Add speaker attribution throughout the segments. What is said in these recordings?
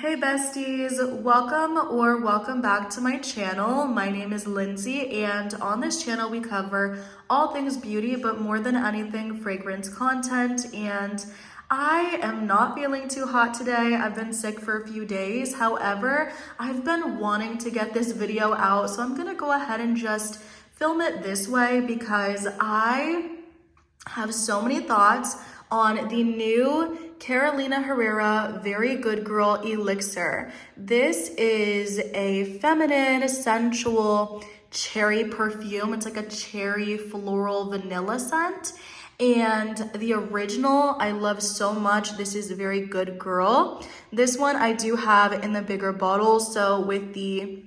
Speaker 1: Hey besties, welcome back to my channel. My name is Lindsay, and on this channel we cover all things beauty, but more than anything fragrance content. And I am not feeling too hot today. I've been sick for a few days. However, I've been wanting to get this video out, so I'm gonna go ahead and just film it this way because I have so many thoughts on the new Carolina Herrera Very Good Girl Elixir. This is a feminine, sensual cherry perfume. It's like a cherry floral vanilla scent. And the original, I love so much. This is Very Good Girl. This one I do have in the bigger bottle. So with the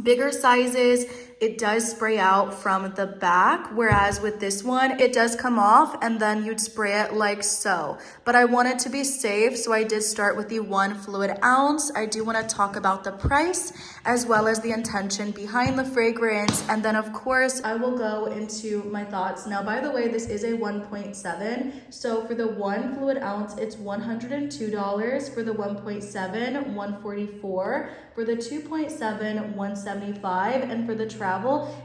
Speaker 1: bigger sizes, it does spray out from the back, whereas with this one, it does come off and then you'd spray it like so. But I wanted to be safe, so I did start with the 1 fluid ounce. I do want to talk about the price as well as the intention behind the fragrance. And then of course, I will go into my thoughts. Now, by the way, this is a 1.7. So for the 1 fluid ounce, it's $102. For the 1.7, $144. For the 2.7, $175. And for the travel,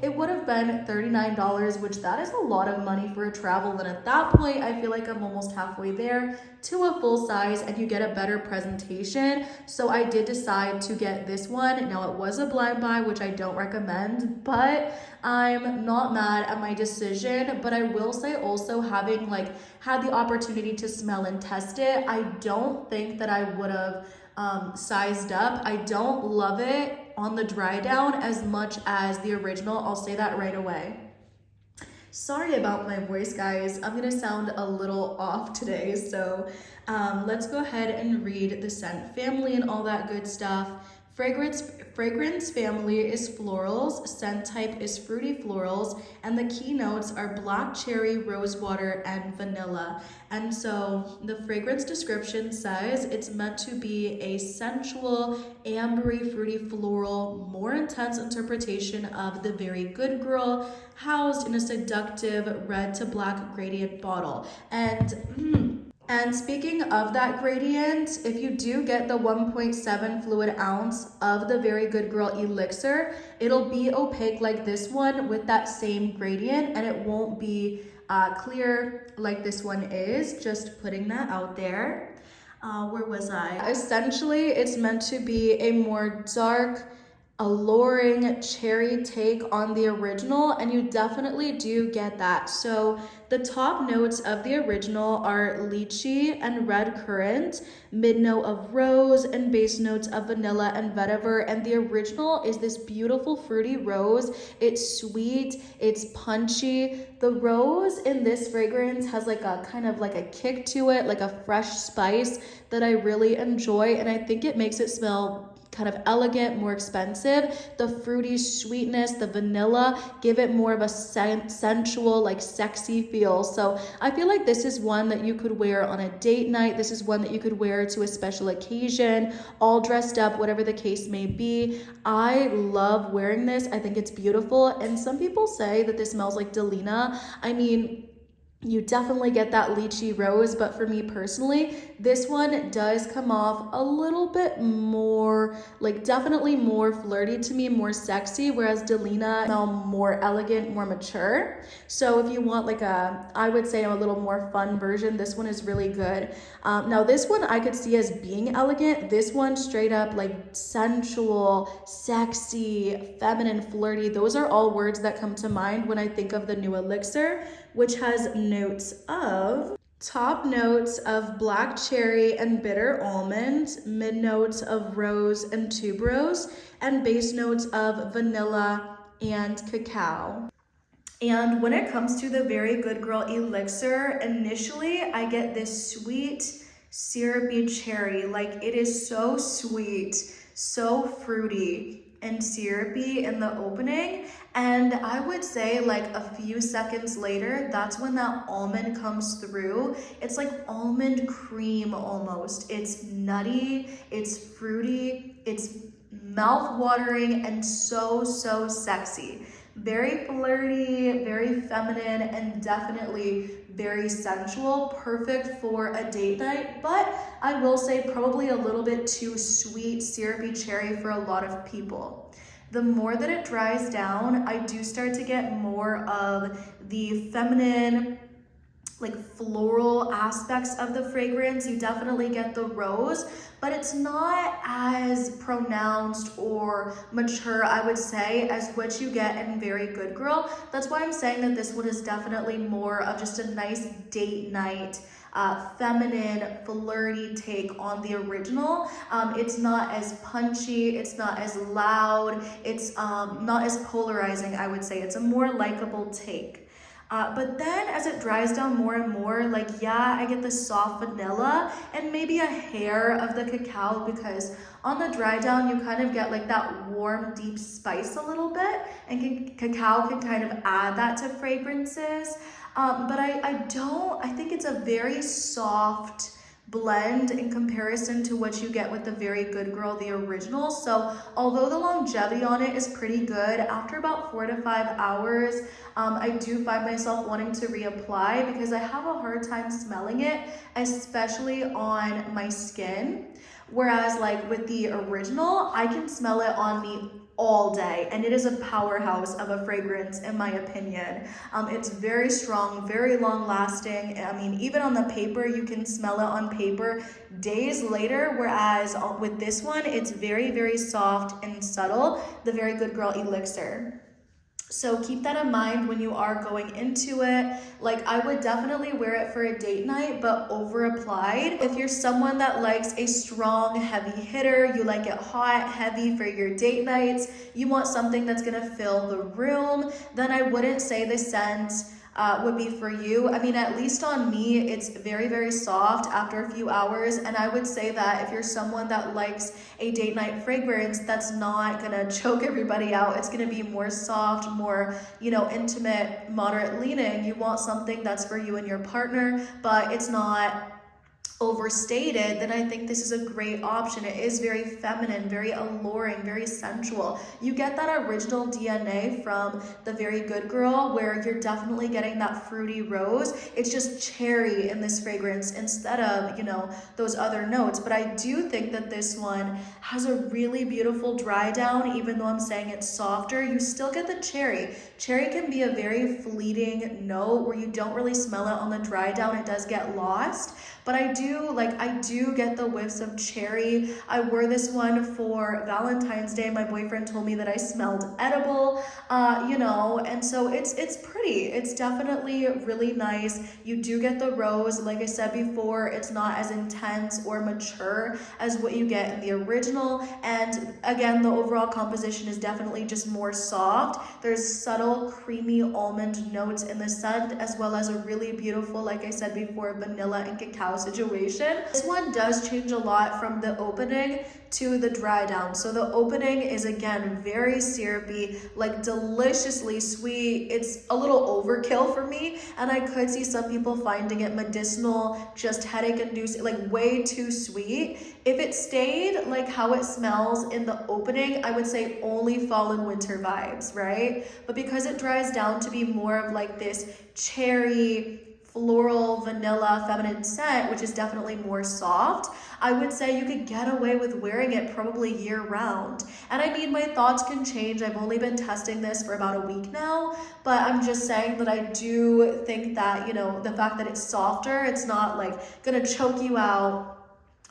Speaker 1: it would have been $39, which that is a lot of money for a travel. And at that point, I feel like I'm almost halfway there to a full size and you get a better presentation. So I did decide to get this one. Now it was a blind buy, which I don't recommend, but I'm not mad at my decision. But I will say also, having had the opportunity to smell and test it, I don't think that I would have sized up. I don't love it on the dry down as much as the original. I'll say that right away. Sorry about my voice, guys. I'm gonna sound a little off today, so let's go ahead and read the scent family and all that good stuff. Fragrance family is florals, scent type is fruity florals, and the key notes are black cherry, rosewater, and vanilla. And so the fragrance description says it's meant to be a sensual, ambery, fruity floral, more intense interpretation of the Very Good Girl, housed in a seductive red to black gradient bottle. And speaking of that gradient, if you do get the 1.7 fluid ounce of the Very Good Girl Elixir, it'll be opaque like this one with that same gradient, and it won't be clear like this one is. Just putting that out there. Where was I? Essentially, it's meant to be a more dark, alluring cherry take on the original, and you definitely do get that. So the top notes of the original are lychee and red currant, mid note of rose, and base notes of vanilla and vetiver. And the original is this beautiful fruity rose. It's sweet, it's punchy. The rose in this fragrance has like a kind of like a kick to it, like a fresh spice that I really enjoy, and I think it makes it smell kind of elegant, more expensive. The fruity sweetness, the vanilla, give it more of a sensual, like sexy feel. So I feel like this is one that you could wear on a date night. This is one that you could wear to a special occasion, all dressed up, whatever the case may be. I love wearing this. I think it's beautiful. And some people say that this smells like Delina. I mean, you definitely get that lychee rose, but for me personally, this one does come off a little bit more, like definitely more flirty to me, more sexy, whereas Delina smell more elegant, more mature. So if you want like I would say a little more fun version, this one is really good. Now this one I could see as being elegant. This one straight up like sensual, sexy, feminine, flirty. Those are all words that come to mind when I think of the new Elixir, which has top notes of black cherry and bitter almond, mid notes of rose and tuberose, and base notes of vanilla and cacao. And when it comes to the Very Good Girl Elixir, initially I get this sweet, syrupy cherry. Like it is so sweet, so fruity and syrupy in the opening. And I would say like a few seconds later, that's when that almond comes through. It's like almond cream almost. It's nutty, it's fruity, it's mouth-watering, and so sexy. Very flirty, very feminine, and definitely very sensual, perfect for a date night, but I will say probably a little bit too sweet, syrupy cherry for a lot of people. The more that it dries down, I do start to get more of the feminine, like floral aspects of the fragrance. You definitely get the rose, but it's not as pronounced or mature, I would say, as what you get in Very Good Girl. That's why I'm saying that this one is definitely more of just a nice date night, feminine, flirty take on the original. It's not as punchy, it's not as loud, it's not as polarizing, I would say. It's a more likable take. But then as it dries down more and more, like, yeah, I get the soft vanilla and maybe a hair of the cacao, because on the dry down, you kind of get like that warm, deep spice a little bit, and cacao can kind of add that to fragrances. But I think it's a very soft blend in comparison to what you get with the Very Good Girl, the original. So although the longevity on it is pretty good, after about 4 to 5 hours, I do find myself wanting to reapply because I have a hard time smelling it, especially on my skin. Whereas like with the original, I can smell it on me all day, and it is a powerhouse of a fragrance in my opinion. It's very strong, very long lasting. I mean, even on the paper, you can smell it on paper days later, whereas with this one, it's very, very soft and subtle, the Very Good Girl Elixir. So keep that in mind when you are going into it. Like, I would definitely wear it for a date night, but over applied. If you're someone that likes a strong, heavy hitter, you like it hot, heavy for your date nights, you want something that's gonna fill the room, then I wouldn't say the scent would be for you. I mean, at least on me, it's very, very soft after a few hours. And I would say that if you're someone that likes a date night fragrance that's not gonna choke everybody out, it's gonna be more soft, more, intimate, moderate leaning. You want something that's for you and your partner, but it's not overstated, then I think this is a great option. It is very feminine, very alluring, very sensual. You get that original DNA from the Very Good Girl, where you're definitely getting that fruity rose. It's just cherry in this fragrance instead of, those other notes. But I do think that this one has a really beautiful dry down. Even though I'm saying it's softer, you still get the cherry. Cherry can be a very fleeting note where you don't really smell it on the dry down. It does get lost. But I do get the whiffs of cherry. I wore this one for Valentine's Day. My boyfriend told me that I smelled edible, and so it's pretty. It's definitely really nice. You do get the rose. Like I said before, it's not as intense or mature as what you get in the original. And again, the overall composition is definitely just more soft. There's subtle, creamy almond notes in the scent, as well as a really beautiful, like I said before, vanilla and cacao situation. This one does change a lot from the opening to the dry down. So the opening is again very syrupy, like deliciously sweet. It's a little overkill for me, and I could see some people finding it medicinal, just headache inducing, like way too sweet. If it stayed like how it smells in the opening, I would say only fall and winter vibes, right? But because it dries down to be more of like this cherry, floral, vanilla, feminine scent, which is definitely more soft, I would say you could get away with wearing it probably year round. And I mean, my thoughts can change. I've only been testing this for about a week now, but I'm just saying that I do think that, the fact that it's softer, it's not like gonna choke you out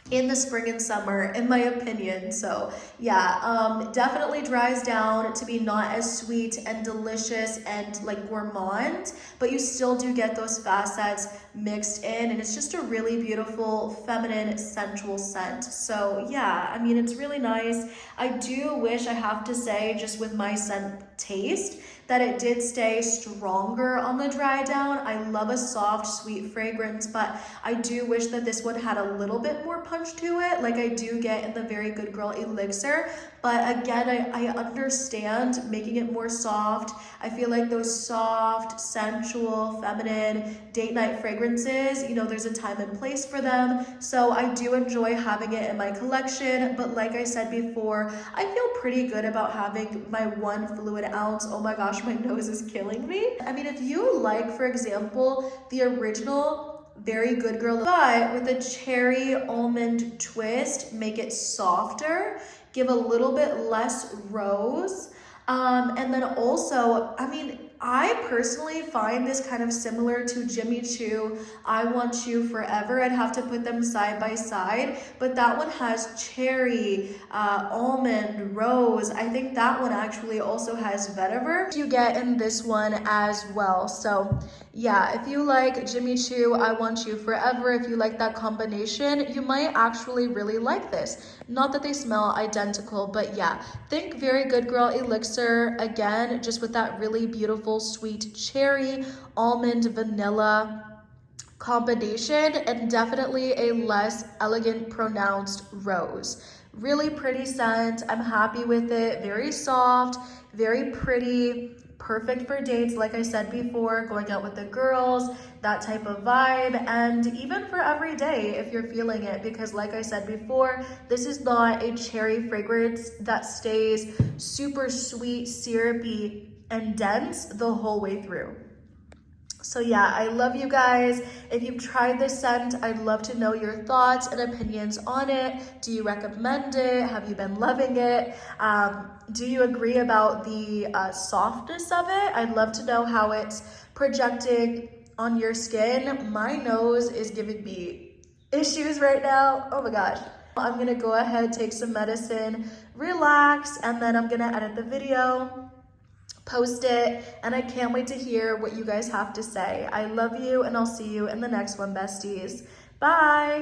Speaker 1: in the spring and summer, in my opinion. So yeah, definitely dries down to be not as sweet and delicious and like gourmand, but you still do get those facets mixed in, and it's just a really beautiful, feminine, sensual scent. So yeah, I mean, it's really nice. I do wish, I have to say, just with my scent taste, that it did stay stronger on the dry down. I love a soft, sweet fragrance, but I do wish that this one had a little bit more punch to it, like I do get in the Very Good Girl Elixir. But again, I understand making it more soft. I feel like those soft, sensual, feminine date night fragrances, there's a time and place for them. So I do enjoy having it in my collection. But like I said before, I feel pretty good about having my one fluid ounce. Oh my gosh, my nose is killing me. I mean, if you like, for example, the original Very Good Girl, but with a cherry almond twist, make it softer, give a little bit less rose. And then also, I mean, I personally find this kind of similar to Jimmy Choo, I Want You Forever. I'd have to put them side by side, but that one has cherry, almond, rose. I think that one actually also has vetiver you get in this one as well. So yeah, if you like Jimmy Choo, I Want You Forever, if you like that combination, you might actually really like this. Not that they smell identical, but yeah, think Very Good Girl Elixir, again, just with that really beautiful sweet cherry, almond, vanilla combination, and definitely a less elegant pronounced rose. Really pretty scent. I'm happy with it. Very soft, very pretty, perfect for dates, like I said before, going out with the girls, that type of vibe, and even for every day if you're feeling it, because like I said before, this is not a cherry fragrance that stays super sweet, syrupy, and dense the whole way through. So yeah, I love you guys. If you've tried this scent, I'd love to know your thoughts and opinions on it. Do you recommend it? Have you been loving it? Do you agree about the softness of it? I'd love to know how it's projecting on your skin. My nose is giving me issues right now. Oh my gosh. I'm gonna go ahead, take some medicine, relax, and then I'm gonna edit the video, post it, and I can't wait to hear what you guys have to say. I love you, and I'll see you in the next one, besties. Bye.